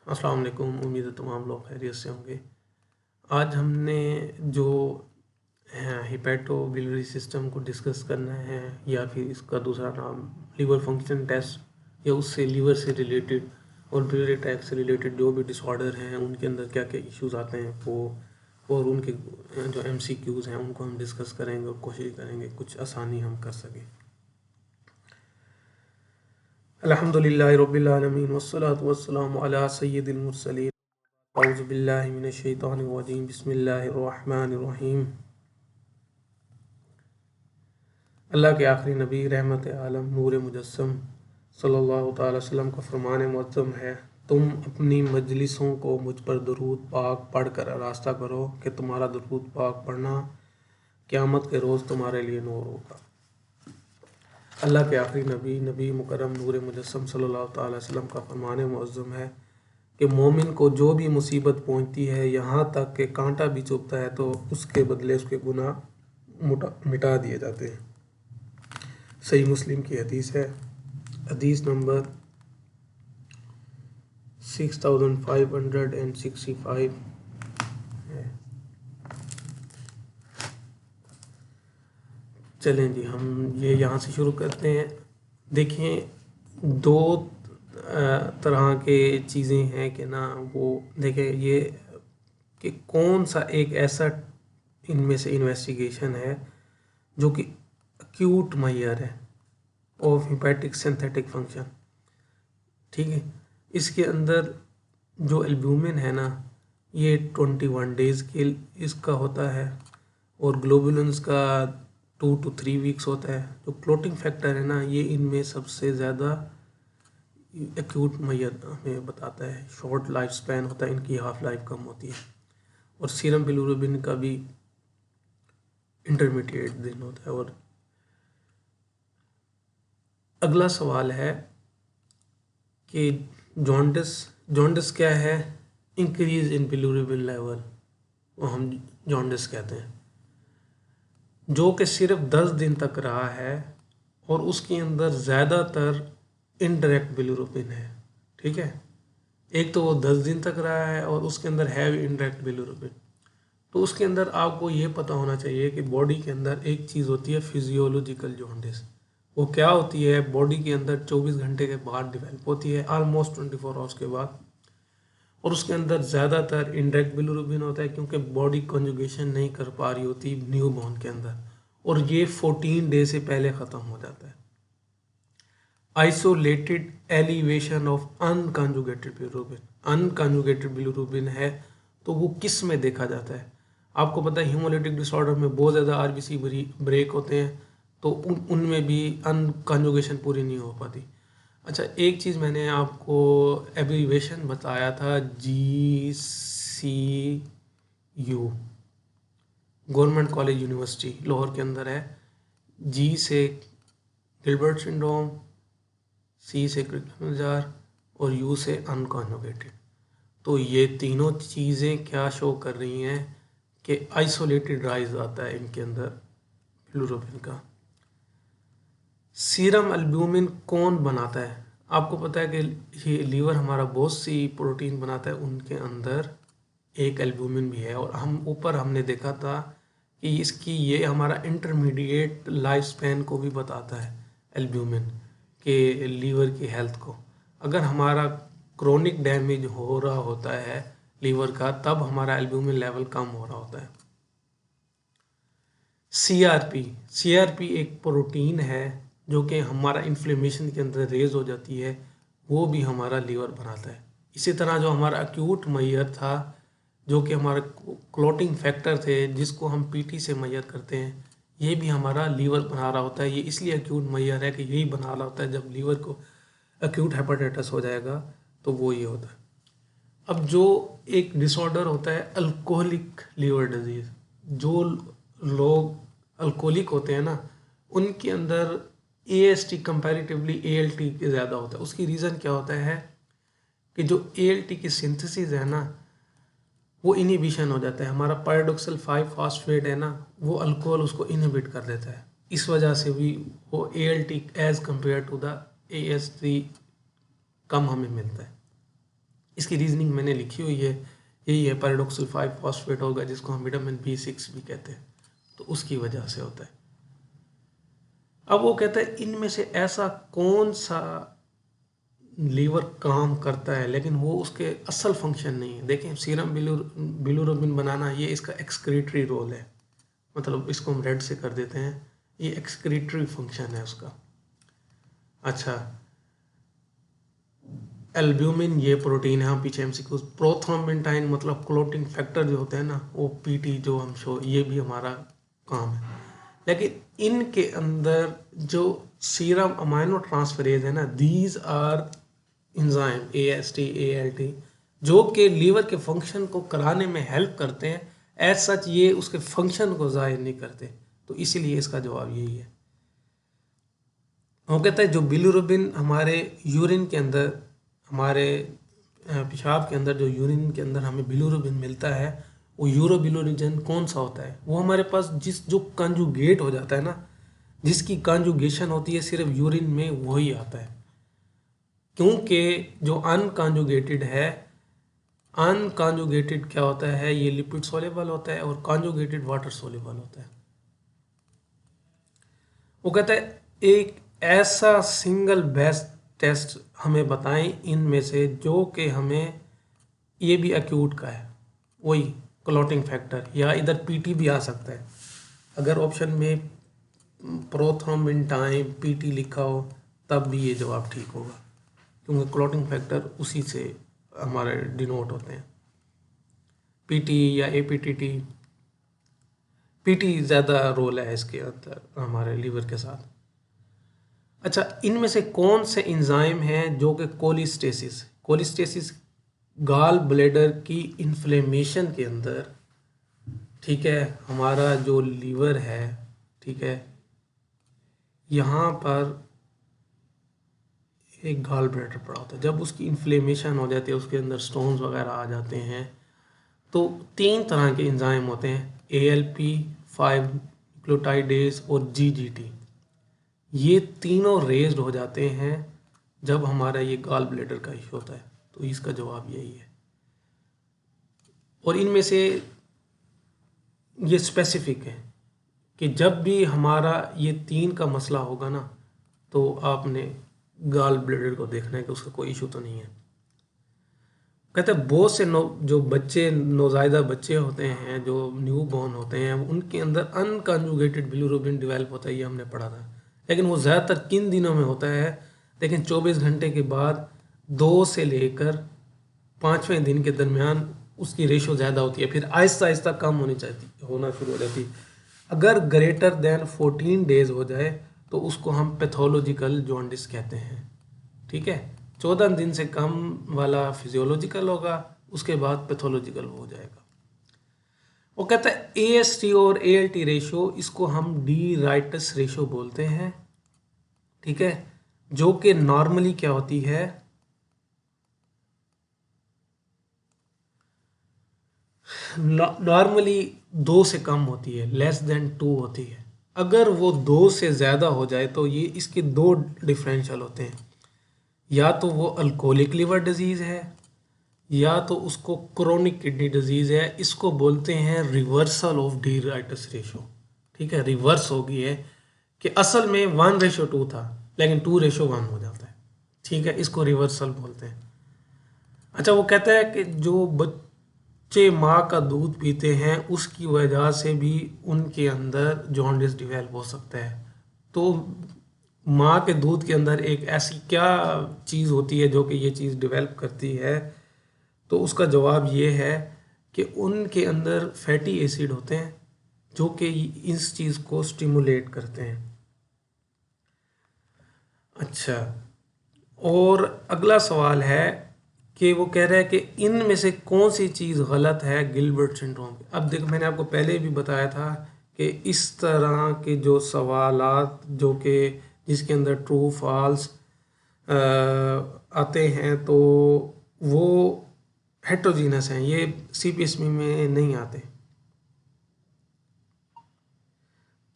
अस्सलाम वालेकुम। उम्मीद है तमाम लोग खैरियत से होंगे। आज हमने जो हिपैटो बिलियरी सिस्टम को डिस्कस करना है, या फिर इसका दूसरा नाम लीवर फंक्शन टेस्ट, या उससे लीवर से रिलेटेड और बिलियरी ट्रैक्ट से रिलेटेड जो भी डिसऑर्डर हैं उनके अंदर क्या क्या इश्यूज आते हैं वो, और उनके जो MCQs हैं उनको हम डिस्कस करेंगे और कोशिश करेंगे कुछ आसानी हम कर सकें। अल्हम्दुलिल्लाहि रब्बिल आलमीन वस्सलातु वस्सलामु अला सय्यिदिल मुरसलीन। औज़ु बिल्लाहि मिनश शैतानिर रजीम। बिस्मिल्लाहिर रहमानिर रहीम। अल्लाह के आखिरी नबी रहमत आलम नूर मुजस्सम सल्लल्लाहु तआला अलैहि वसल्लम का फरमान मुअज़्ज़म है, तुम अपनी मजलिसों को मुझ पर दरूद पाक पढ़कर रास्ता करो कि तुम्हारा दरूद पाक पढ़ना क़यामत के रोज़ तुम्हारे लिए नूर होगा। अल्लाह के आखिरी नबी नबी मुकर्रम नूर मुजस्सम सल्लल्लाहु तआला अलैहि वसल्लम का फरमान मुअज़्ज़म है कि मोमिन को जो भी मुसीबत पहुंचती है, यहाँ तक कि कांटा भी चुभता है, तो उसके बदले उसके गुनाह मिटा दिए जाते हैं। सही मुस्लिम की हदीस है, हदीस नंबर 6565 है। चलें जी, हम ये यहाँ से शुरू करते हैं। देखिए, दो तरह के चीज़ें हैं कि ना, वो देखें ये कि कौन सा एक ऐसा इनमें से इन्वेस्टिगेशन है जो कि एक्यूट मैयर है ऑफ हिपैटिक सिंथेटिक फंक्शन। ठीक है, इसके अंदर जो एल्ब्यूमिन है ना, ये 21 डेज़ के इसका होता है, और ग्लोबुलिन्स का 2 to 3 वीक्स होता है। जो क्लोटिंग फैक्टर है ना, ये इनमें सबसे ज़्यादा एक्यूट मैयर हमें बताता है। शॉर्ट लाइफ स्पैन होता है, इनकी हाफ लाइफ कम होती है। और सीरम बिलिरुबिन का भी इंटरमीडिएट दिन होता है। और अगला सवाल है कि जॉन्डिस क्या है? इंक्रीज इन बिलिरुबिन लेवल, वो हम जॉन्डिस कहते हैं, जो कि सिर्फ 10 दिन तक रहा है, और उसके अंदर ज़्यादातर इनडायरेक्ट बिलिरुबिन है। ठीक है, एक तो वो 10 दिन तक रहा है और उसके अंदर है भी इनडायरेक्ट बिलिरुबिन। तो उसके अंदर आपको ये पता होना चाहिए कि बॉडी के अंदर एक चीज़ होती है फिजियोलॉजिकल जॉन्डिस। वो क्या होती है? बॉडी के अंदर 24 घंटे के बाद डेवलप होती है, ऑलमोस्ट 24 आवर्स के बाद, और उसके अंदर ज़्यादातर इनडायरेक्ट बिलिरुबिन होता है, क्योंकि बॉडी कॉन्जुगेशन नहीं कर पा रही होती न्यू बॉर्न के अंदर, और ये 14 डे से पहले ख़त्म हो जाता है। Isolated elevation of unconjugated bilirubin, unconjugated bilirubin है तो वो किस में देखा जाता है? आपको पता है हीमोलिटिक डिसऑर्डर में बहुत ज़्यादा RBC ब्रेक होते हैं, तो उनमें भी अनकॉन्जुगेशन पूरी नहीं हो पाती। अच्छा, एक चीज़ मैंने आपको एब्रीवेशन बताया था, GCU, government college university Lahore के अंदर है। G से गिलबर्ट सिंड्रोम, C से क्रिगल-नजार, और U से अनकॉन्जुगेटेड। तो ये तीनों चीज़ें क्या शो कर रही हैं कि आइसोलेटेड राइज आता है इनके अंदर बिलिरुबिन का। सीरम एल्ब्यूमिन कौन बनाता है? आपको पता है कि ये लीवर हमारा बहुत सी प्रोटीन बनाता है, उनके अंदर एक एल्ब्यूमिन भी है। और हमने देखा था कि इसकी ये हमारा इंटरमीडिएट लाइफ स्पैन को भी बताता है एल्ब्यूमिन के लीवर की हेल्थ को। अगर हमारा क्रोनिक डैमेज हो रहा होता है लीवर का, तब हमारा एल्ब्यूमिन लेवल कम हो रहा होता है। CRP एक प्रोटीन है जो कि हमारा इन्फ्लेमेशन के अंदर रेज हो जाती है, वो भी हमारा लीवर बनाता है। इसी तरह जो हमारा एक्यूट मैयर था, जो कि हमारे क्लोटिंग फैक्टर थे, जिसको हम PT से मैयर करते हैं, ये भी हमारा लीवर बना रहा होता है। ये इसलिए एक्यूट मैयर है कि यही बना रहा होता है। जब लीवर को एक्यूट हेपेटाइटिस हो जाएगा तो वो ये होता है। अब जो एक डिसऑर्डर होता है अल्कोहलिक लीवर डिजीज़, जो लोग अल्कोहलिक होते हैं ना, उनके अंदर AST कंपैरेटिवली ALT के ज़्यादा होता है। उसकी रीज़न क्या होता है कि जो ALT की सिंथेसिस है ना, वो इनहिबिशन हो जाता है। हमारा पैराडॉक्सल 5 फास्फेट है ना, वो अल्कोहल उसको इनहिबिट कर देता है। इस वजह से भी वो ALT as compare to the AST कम हमें मिलता है। इसकी रीजनिंग मैंने लिखी हुई है, यही है, पैराडॉक्सिल 5 फॉस्फेट होगा जिसको हम विटामिन B6 भी कहते हैं, तो उसकी वजह से होता है। अब वो कहता है इनमें से ऐसा कौन सा लीवर काम करता है, लेकिन वो उसके असल फंक्शन नहीं है। देखें, सीरम बिलिरुबिन बनाना ये इसका एक्सक्रीटरी रोल है, मतलब इसको हम रेड से कर देते हैं, ये एक्सक्रीटरी फंक्शन है उसका। अच्छा, एल्ब्यूमिन ये प्रोटीन है, हम पीछे एमसीक्यूज, प्रोथ्रोम्बिन मतलब क्लोटिंग फैक्टर जो होते हैं ना, वो पीटी जो हम शो, ये भी हमारा काम है। लेकिन इनके अंदर जो सीरम अमाइनो ट्रांसफरेज है ना, these are enzyme AST ALT जो कि लीवर के फंक्शन को कराने में हेल्प करते हैं, एज सच ये उसके फंक्शन को ज़ाहिर नहीं करते, तो इसीलिए इसका जवाब यही है। वो कहता है जो बिलिरुबिन हमारे यूरिन के अंदर, हमारे पेशाब के अंदर, जो यूरिन के अंदर हमें बिलिरुबिन मिलता है, वो यूरोबिलिरुबिन कौन सा होता है, वो हमारे पास जो कंजुगेट हो जाता है ना, जिसकी कंजुगेशन होती है सिर्फ यूरिन में, वही आता है। क्योंकि जो अनकॉन्जुगेटेड है, अनकॉन्जुगेटेड क्या होता है, ये लिपिड सोल्यूबल होता है, और कॉन्जुगेटेड वाटर सोल्यूबल होता है। वो कहता है एक ऐसा सिंगल बेस्ट टेस्ट हमें बताएं इनमें से जो कि हमें, ये भी एक्यूट का है, वही क्लॉटिंग फैक्टर, या इधर पीटी भी आ सकता है। अगर ऑप्शन में प्रोथ्रोम्बिन टाइम पीटी लिखा हो तब भी ये जवाब ठीक होगा, क्योंकि क्लॉटिंग फैक्टर उसी से हमारे डिनोट होते हैं, पीटी या एपीटीटी। पीटी ज़्यादा रोल है इसके अंदर हमारे लीवर के साथ। अच्छा, इनमें से कौन से इंजाइम हैं जो कि कोलिस्टेसिस गाल ब्लैडर की इन्फ्लेमेशन के अंदर, ठीक है, हमारा जो लीवर है, ठीक है, यहाँ पर एक गाल ब्लैडर पड़ा होता है, जब उसकी इन्फ्लेमेशन हो जाती है, उसके अंदर स्टोन्स वगैरह आ जाते हैं, तो 3 तरह के इंजाइम होते हैं, ALP 5 न्यूक्लियोटाइडेज और GGT। ये तीनों रेज्ड हो जाते हैं जब हमारा ये गाल ब्लैडर का इशू होता है, तो इसका जवाब यही है। और इनमें से ये स्पेसिफिक है कि जब भी हमारा ये 3 का मसला होगा ना, तो आपने गाल ब्लैडर को देखना है कि उसका कोई इशू तो नहीं है। कहते हैं बहुत से जो बच्चे, नौज़ायदा बच्चे होते हैं, जो न्यू बॉर्न होते हैं, उनके अंदर अनकॉन्जुगेटेड बिलिरुबिन डेवलप होता है, ये हमने पढ़ा था। लेकिन वो ज़्यादातर किन दिनों में होता है, लेकिन 24 घंटे के बाद 2 से लेकर 5वें दिन के दरमियान उसकी रेशो ज़्यादा होती है, फिर आहिस्ता आहिस्ता कम होना शुरू हो जाती है। अगर ग्रेटर देन 14 डेज हो जाए तो उसको हम पैथोलॉजिकल जॉन्डिस कहते हैं, ठीक है। 14 दिन से कम वाला फिजियोलॉजिकल होगा, उसके बाद पैथोलॉजिकल हो जाएगा। वो कहता है AST और ALT रेशो, इसको हम डी राइटस रेशो बोलते हैं, ठीक है, जो कि नॉर्मली क्या होती है, नॉर्मली 2 से कम होती है, लेस देन 2 होती है। अगर वो 2 से ज़्यादा हो जाए तो ये इसके 2 डिफरेंशियल होते हैं, या तो वो अल्कोहलिक लिवर डिजीज़ है, या तो उसको क्रोनिक किडनी डिजीज़ है। इसको बोलते हैं reversal of D rights ratio, ठीक है, रिवर्स हो गई है कि असल में 1:2 था लेकिन 2:1 हो जाता है, ठीक है, इसको रिवर्सल बोलते हैं। अच्छा, वो कहता है कि जो बच्चे माँ का दूध पीते हैं उसकी वजह से भी उनके अंदर जॉन्डिस डिवेल्प हो सकता है। तो माँ के दूध के अंदर एक ऐसी क्या चीज़ होती है जो कि ये चीज़ डिवेल्प करती है, तो उसका जवाब ये है कि उनके अंदर फैटी एसिड होते हैं जो कि इस चीज़ को स्टिमुलेट करते हैं। अच्छा, और अगला सवाल है कि वो कह रहा है कि इनमें से कौन सी चीज़ गलत है गिलबर्ट सिंड्रोम की। अब देखो, मैंने आपको पहले भी बताया था कि इस तरह के जो सवालात जो कि जिसके अंदर ट्रू फॉल्स आते हैं, तो वो हेट्रोजीनस हैं, ये CPSB में नहीं आते।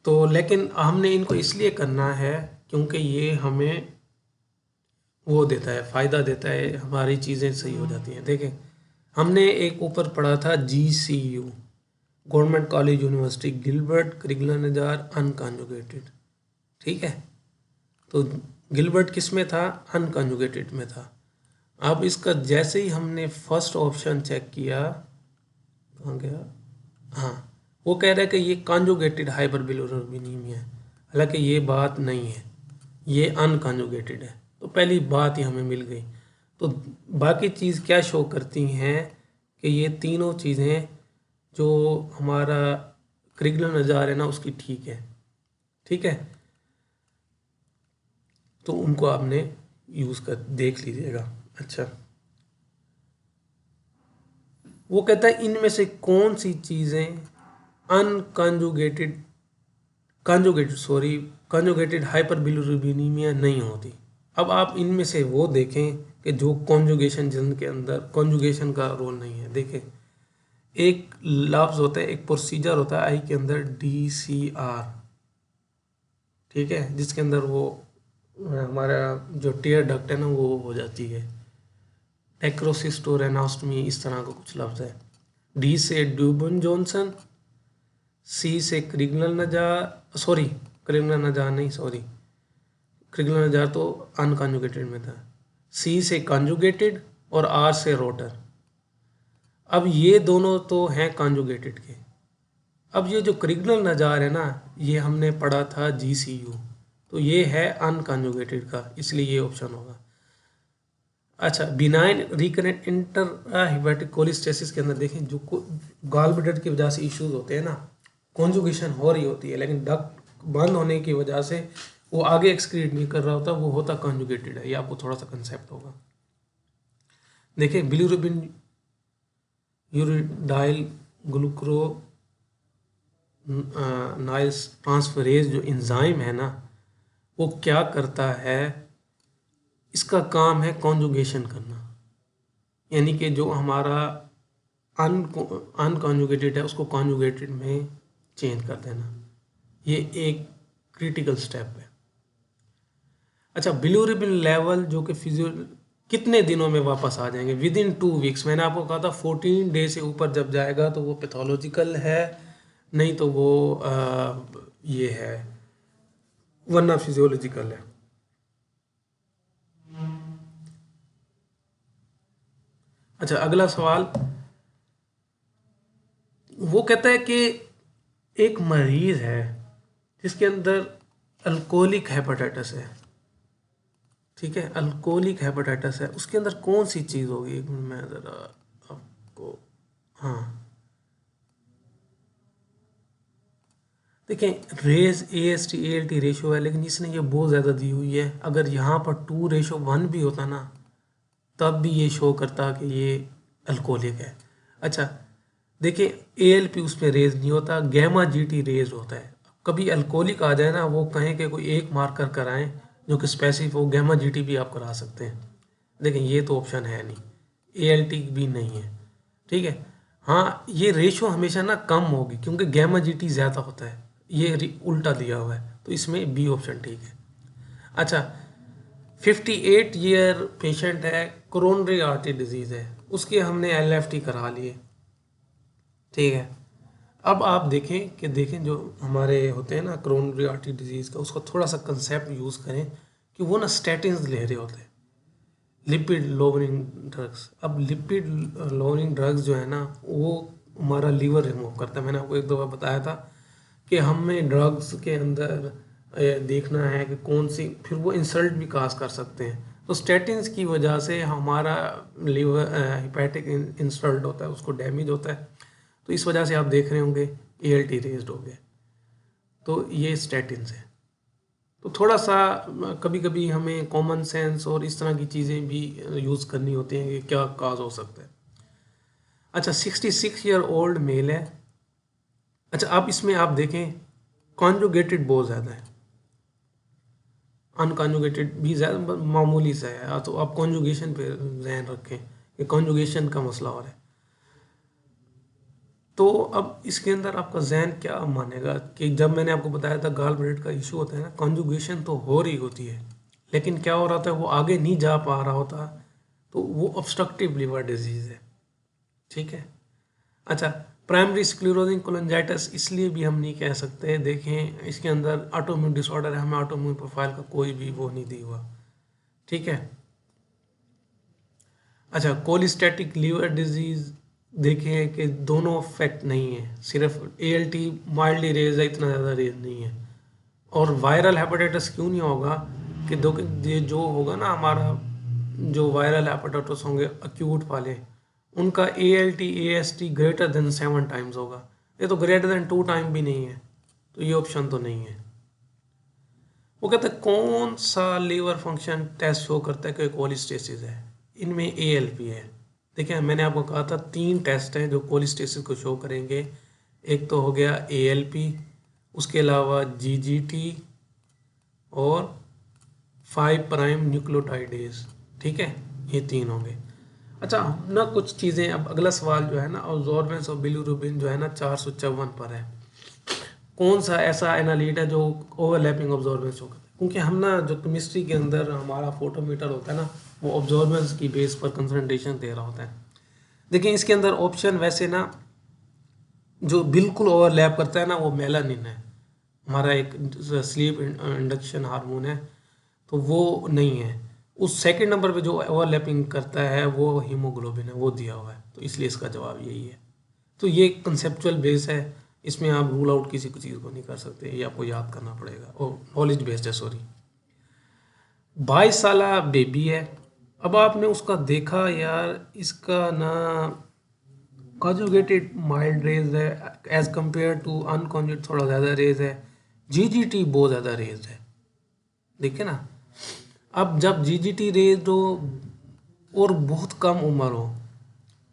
तो लेकिन हमने इनको इसलिए करना है क्योंकि ये हमें वो देता है, फ़ायदा देता है, हमारी चीज़ें सही हो जाती हैं। देखें, हमने एक ऊपर पढ़ा था GCU, government college university Gilbert Crigler Najjar unconjugated, ठीक है। तो गिलबर्ट किस में था? अनकॉन्जुगेटेड में था। अब इसका जैसे ही हमने फर्स्ट ऑप्शन चेक किया, कहाँ गया, हाँ, वो कह रहा है कि ये कॉन्जुगेटेड हाइपरबिलिरुबिनीमिया है, हालांकि ये बात नहीं है, ये अनकॉन्जुगेटेड है। तो पहली बात ही हमें मिल गई। तो बाकी चीज़ क्या शो करती हैं कि ये तीनों चीज़ें जो हमारा क्रिगलर नजार है ना उसकी ठीक है, ठीक है। तो उनको आपने यूज़ कर देख लीजिएगा। अच्छा, वो कहता है इनमें से कौन सी चीज़ें अनकॉन्जुगेटेड कॉन्जुगेटेड हाइपरबिलिरुबिनीमिया नहीं होती। अब आप इनमें से वो देखें कि जो कॉन्जुगेशन जिनके अंदर कॉन्जुगेशन का रोल नहीं है। देखें, एक लफ्ज़ होता है, एक प्रोसीजर होता है आई के अंदर DCR, ठीक है, जिसके अंदर वो हमारा जो टीयर डक्ट है ना वो हो जाती है, टेक्रोसिस्टोरेनास्टमी, इस तरह का कुछ लफ्ज़ है। D से ड्यूबन जॉनसन, C से क्रिगलर नजार, सॉरी क्रिगलर नजार नहीं, सॉरी क्रिगलर नजार तो अनकॉन्जुगेटेड में था। C से कॉन्जुगेटेड और R से रोटर। अब ये दोनों तो हैं कॉन्जुगेटेड के। अब ये जो क्रिगलर नजार है ना, ये हमने पढ़ा था GCU, तो ये है अनकॉन्जुगेटेड का, इसलिए ये ऑप्शन होगा। अच्छा, बिनाइन रिकरेंट इंटरहिपैटिक कोलिस्टेसिस के अंदर देखें, जो गॉल ब्लैडर की वजह से इश्यूज होते हैं ना, कॉन्जुगेशन हो रही होती है लेकिन डक्ट बंद होने की वजह से वो आगे एक्सक्रीट नहीं कर रहा होता, वो होता कॉन्जुगेटेड है। ये आपको थोड़ा सा कंसेप्ट होगा। देखिए, बिलिरुबिन यूरिडाइल ग्लूक्रो नाइल्स ट्रांसफरेज जो एंजाइम है ना, वो क्या करता है, इसका काम है कॉन्जुगेशन करना, यानी कि जो हमारा अनकॉन्जुगेटेड है उसको कॉन्जुगेटेड में चेंज कर देना। ये एक क्रिटिकल स्टेप है। अच्छा, बिलिरुबिन लेवल जो कि फिजियो कितने दिनों में वापस आ जाएंगे? With in 2 weeks. मैंने आपको कहा था 14 डे से ऊपर जब जाएगा तो वो पैथोलॉजिकल है, नहीं तो वो ये है, वरना फिजियोलॉजिकल है। अच्छा, अगला सवाल, वो कहता है कि एक मरीज है जिसके अंदर अल्कोहलिक हेपेटाइटिस है, ठीक है, अल्कोहलिक हेपेटाइटिस है, उसके अंदर कौन सी चीज़ होगी? एक मिनट, मैं ज़रा आपको, हाँ देखें, रेज AST ALT रेशो है, लेकिन इसने ये बहुत ज़्यादा दी हुई है। अगर यहाँ पर 2:1 भी होता ना, तब भी ये शो करता कि ये अल्कोहलिक है। अच्छा, देखिए, ALP उस पर रेज नहीं होता, गैमा GT रेज होता है। कभी अल्कोहलिक आ जाए ना, वो कहें कि कोई एक मार्कर कराएं जो कि स्पेसिफिक हो, गैमा GT भी आप करा सकते हैं। लेकिन ये तो ऑप्शन है नहीं, ALT भी नहीं है, ठीक है। हाँ, ये रेशो हमेशा ना कम होगी क्योंकि गैमा GT ज़्यादा होता है, ये उल्टा दिया हुआ है, तो इसमें बी ऑप्शन ठीक है। अच्छा, 58 ईयर पेशेंट है, कोरोनरी आर्टरी डिजीज़ है, उसके हमने LFT करा लिए, ठीक है। अब आप देखें कि जो हमारे होते हैं ना कोरोनरी आर्टरी डिजीज़ का, उसका थोड़ा सा कंसेप्ट यूज़ करें कि वो ना स्टैटिन्स ले रहे होते हैं, लिपिड लोवरिंग ड्रग्स। अब लिपिड लोवरिंग ड्रग्स जो है ना, वो हमारा लीवर रिमूव करता है। मैंने आपको एक दफ़ा बताया था कि हमें ड्रग्स के अंदर देखना है कि कौन सी, फिर वो इंसल्ट भी काज कर सकते हैं। तो स्टैटिन्स की वजह से हमारा लीवर हिपैटिक इंसल्ट होता है, उसको डैमेज होता है, तो इस वजह से आप देख रहे होंगे ALT रेज्ड हो गया। तो ये स्टैटिन्स है। तो थोड़ा सा कभी कभी हमें कॉमन सेंस और इस तरह की चीज़ें भी यूज़ करनी होती हैं कि क्या काज हो सकता है। अच्छा, 66 ईयर ओल्ड मेल है। अच्छा, अब इसमें आप देखें, कॉन्जुगेटेड बहुत ज़्यादा है, अनकॉन्जुगेटेड भी ज़्यादा मामूली सा है। तो आप कॉन्जुगेशन पे ध्यान रखें कि कॉन्जुगेशन का मसला हो रहा है। तो अब इसके अंदर आपका जहन क्या मानेगा कि जब मैंने आपको बताया था गॉल ब्लैडर का इशू होता है ना, कॉन्जुगेशन तो हो रही होती है लेकिन क्या हो रहा था, वो आगे नहीं जा पा रहा होता, तो वो ऑब्स्ट्रक्टिव लिवर डिजीज़ है। ठीक है। अच्छा, प्राइमरी स्क्लेरोसिंग कोलिंजाइटिस इसलिए भी हम नहीं कह सकते, देखें इसके अंदर ऑटोइम्यून डिसऑर्डर है, हमें ऑटोइम्यून प्रोफाइल का कोई भी वो नहीं दिया हुआ। ठीक है। अच्छा, कोलिस्टेटिक लीवर डिजीज़ देखें कि दोनों फैक्ट नहीं है, सिर्फ एएलटी माइल्डली रेज है, इतना ज़्यादा रेज नहीं है। और वायरल हेपेटाइटिस क्यों नहीं होगा कि दो ये जो होगा ना हमारा, जो वायरल हेपेटाइटिस होंगे अक्यूट वाले, उनका ALT AST greater than 7 times होगा। ये तो ग्रेटर देन 2 टाइम भी नहीं है, तो ये ऑप्शन तो नहीं है। वो कहते हैं कौन सा लीवर फंक्शन टेस्ट शो करता है कि कोलिस्टेसिस है, इनमें एएलपी है। देखिए मैंने आपको कहा था 3 टेस्ट हैं जो कोलिस्टेसिस को शो करेंगे। एक तो हो गया एएलपी, उसके अलावा जीजीटी और 5 प्राइम न्यूक्लियोटाइडेज। ठीक है, ये 3 होंगे। अच्छा ना, कुछ चीज़ें, अब अगला सवाल जो है ना, अब्जॉर्बेंस ऑफ बिलिरुबिन जो है ना 454 पर है। कौन सा ऐसा एनालिट है जो ओवरलैपिंग ऑब्जॉर्बेंस शो करता है, क्योंकि हम ना जो केमिस्ट्री के अंदर हमारा फोटोमीटर होता है ना, वो ऑब्जॉर्बेंस की बेस पर कंसंट्रेशन दे रहा होता है। देखिए इसके अंदर ऑप्शन वैसे ना जो बिल्कुल ओवरलैप करता है ना, वो मेलानिन है, हमारा एक स्लीप इंडक्शन हार्मोन है, तो वो नहीं है। उस सेकंड नंबर पे जो ओवरलैपिंग करता है वो हीमोग्लोबिन है, वो दिया हुआ है, तो इसलिए इसका जवाब यही है। तो ये कंसेप्चुअल बेस है, इसमें आप रूल आउट किसी को चीज़ को नहीं कर सकते, ये आपको याद करना पड़ेगा, और नॉलेज बेस्ड है, सॉरी। 22 साला बेबी है, अब आपने उसका देखा यार, इसका ना कॉन्जुगेटेड माइल्ड रेज है एज कंपेयर टू अनकॉन्जुगेटेड, थोड़ा ज़्यादा रेज है, जीजीटी बहुत ज़्यादा रेज है। देखिए ना, अब जब जीजीटी रेज हो और बहुत कम उम्र हो,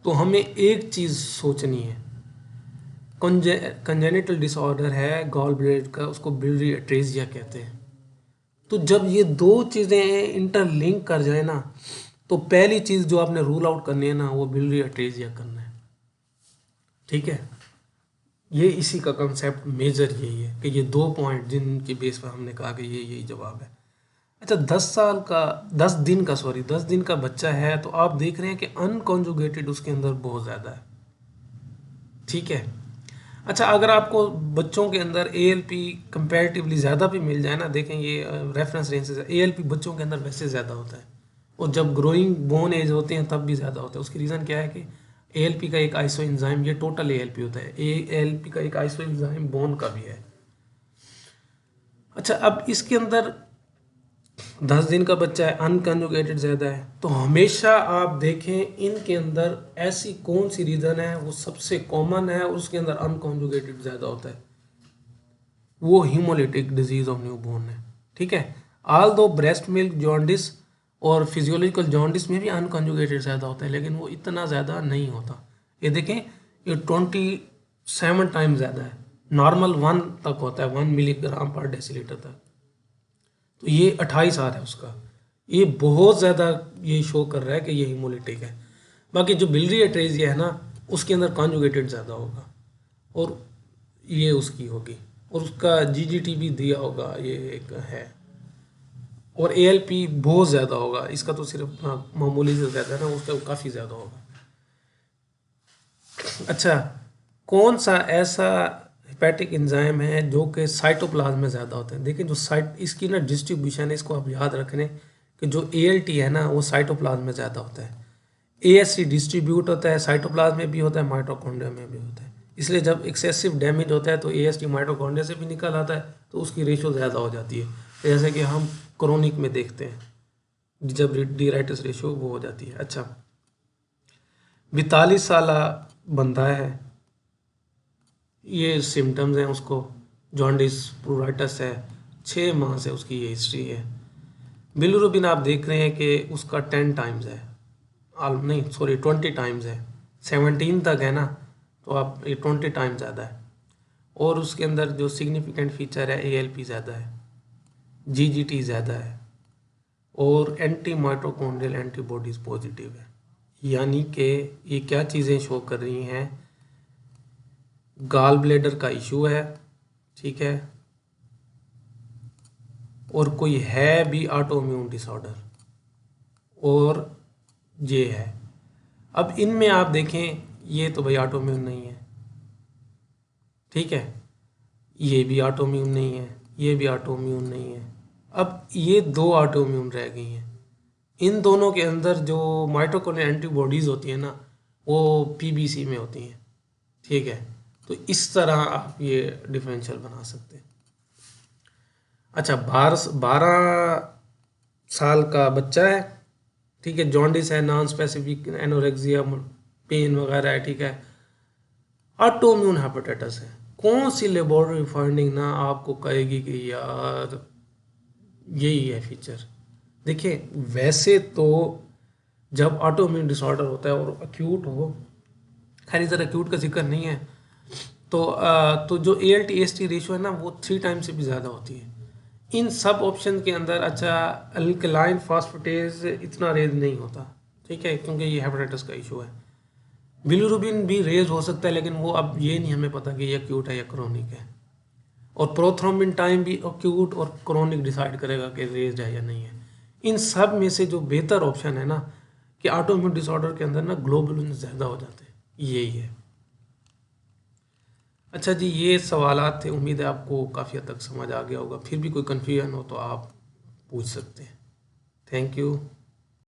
तो हमें एक चीज़ सोचनी है, कंजेनिटल डिसऑर्डर है गॉल ब्लैडर का, उसको बिलियरी अट्रेसिया कहते हैं। तो जब ये दो चीज़ें इंटरलिंक कर जाए ना, तो पहली चीज़ जो आपने रूल आउट करनी है ना, वो बिलियरी अट्रेसिया करना है। ठीक है, ये इसी का कंसेप्ट मेजर यही है कि ये 2 पॉइंट जिनकी बेस पर हमने कहा कि ये यही जवाब है। अच्छा, 10 दिन का, सॉरी 10 दिन का बच्चा है, तो आप देख रहे हैं कि अनकॉन्जुगेटेड उसके अंदर बहुत ज़्यादा है। ठीक है। अच्छा, अगर आपको बच्चों के अंदर एएलपी कंपैरेटिवली ज़्यादा भी मिल जाए ना, देखें ये रेफरेंस रेंज से, एएलपी बच्चों के अंदर वैसे ज़्यादा होता है, और जब ग्रोइंग बोन एज होते हैं तब भी ज़्यादा होता है। उसकी रीज़न क्या है कि एएलपी का एक आइसो एंजाइम, ये टोटल एएलपी होता है, एएलपी का एक आइसो एंजाइम बोन का भी है। अच्छा, अब इसके अंदर 10 दिन का बच्चा है, अनकंजुगेटेड ज़्यादा है, तो हमेशा आप देखें इनके अंदर ऐसी कौन सी रीज़न है वो सबसे कॉमन है और उसके अंदर अनकंजुगेटेड ज़्यादा होता है, वो हीमोलिटिक डिजीज ऑफ न्यूबॉर्न है। ठीक है, आल दो ब्रेस्ट मिल्क जॉन्डिस और फिजियोलॉजिकल जॉन्डिस में भी अनकंजुगेटेड ज़्यादा होता है, लेकिन वो इतना ज़्यादा नहीं होता। ये देखें, ये 27 टाइम ज़्यादा है, नॉर्मल 1 तक होता है, 1 मिलीग्राम पर डेसीलीटर तक, तो ये 28 आर है उसका, ये बहुत ज़्यादा ये शो कर रहा है कि ये हीमोलिटिक है। बाकी जो बिलियरी अट्रेसिया है ना, उसके अंदर कॉन्जुगेटेड ज़्यादा होगा और ये उसकी होगी, और उसका जीजीटी भी दिया होगा, ये एक है, और एएलपी बहुत ज़्यादा होगा, इसका तो सिर्फ मामूली से ज़्यादा है ना, उसका काफ़ी ज़्यादा होगा। अच्छा, कौन सा ऐसा हेपेटिक एंजाइम है जो कि साइटोप्लाज्म में ज़्यादा होता है। देखिए जो साइट इसकी ना डिस्ट्रीब्यूशन है, इसको आप याद रखने कि जो एएलटी है ना, वो साइटोप्लाज्म में ज़्यादा होता है, एएससी डिस्ट्रीब्यूट होता है, साइटोप्लाज्म में भी होता है, माइटोकॉन्ड्रिया में भी होता है। इसलिए जब एक्सेसिव डैमेज होता है तो एएसटी माइटोकॉन्ड्रिया से भी निकल आता है, तो उसकी रेशो ज़्यादा हो जाती है, जैसे कि हम क्रोनिक में देखते हैं, जब डी राइटस रेशो वो हो जाती है। अच्छा, 42 साल बंदा है, ये सिम्टम्स हैं उसको, जॉन्डिस प्रूराइटस है, 6 माह से उसकी ये हिस्ट्री है। बिलिरुबिन आप देख रहे हैं कि उसका 10 टाइम्स है, नहीं सॉरी 20 टाइम्स है, 17 तक है ना, तो आप ये 20 टाइम्स ज़्यादा है। और उसके अंदर जो सिग्निफिकेंट फीचर है, एएलपी ज़्यादा है, जीजीटी ज़्यादा है, और एंटी माइटोकॉन्ड्रियल एंटीबॉडीज़ पॉजिटिव है। यानी कि ये क्या चीज़ें शो कर रही हैं, गॉल ब्लैडर का इशू है, ठीक है, और कोई है भी ऑटोइम्यून डिसऑर्डर, और ये है। अब इनमें आप देखें, ये तो भाई ऑटोइम्यून नहीं है, ठीक है, ये भी ऑटोइम्यून नहीं है, ये भी ऑटोइम्यून नहीं है। अब ये दो ऑटोइम्यून रह गई हैं। इन दोनों के अंदर जो माइटोकॉन्ड्रियल एंटीबॉडीज़ होती हैं ना, वो पीबीसी में होती हैं, ठीक है। तो इस तरह आप ये डिफरेंशियल बना सकते हैं। अच्छा, 12 साल का बच्चा है, ठीक है, जॉन्डिस है, नॉन स्पेसिफिक एनोरेक्सिया, पेन वगैरह है, ठीक है, ऑटोइम्यून हेपेटाइटिस है। कौन सी लेबोरेटरी फाइंडिंग ना आपको कहेगी कि यार यही है फीचर। देखिए, वैसे तो जब ऑटोइम्यून डिसऑर्डर होता है और अक्यूट हो, खैर इधर अक्यूट का जिक्र नहीं है, तो जो ALT/AST रेशियो है ना, वो 3 टाइम्स से भी ज़्यादा होती है इन सब ऑप्शन के अंदर। अच्छा, अल्कलाइन फास्फेटेज इतना रेज नहीं होता, ठीक है, क्योंकि ये हेपेटाइटिस का इशू है। बिलिरुबिन भी रेज हो सकता है, लेकिन वो अब ये नहीं हमें पता कि ये अक्यूट है या क्रोनिक है। और प्रोथ्रोम्बिन टाइम भी अक्यूट और क्रोनिक डिसाइड करेगा कि रेज है या नहीं है। इन सब में से जो बेहतर ऑप्शन है ना, कि ऑटोइम्यून डिसऑर्डर के अंदर ना ग्लोबुलिन ज़्यादा हो जाते हैं, यही है। अच्छा जी, ये सवालात थे, उम्मीद है आपको काफ़ी हद तक समझ आ गया होगा। फिर भी कोई कन्फ्यूजन हो तो आप पूछ सकते हैं। Thank you.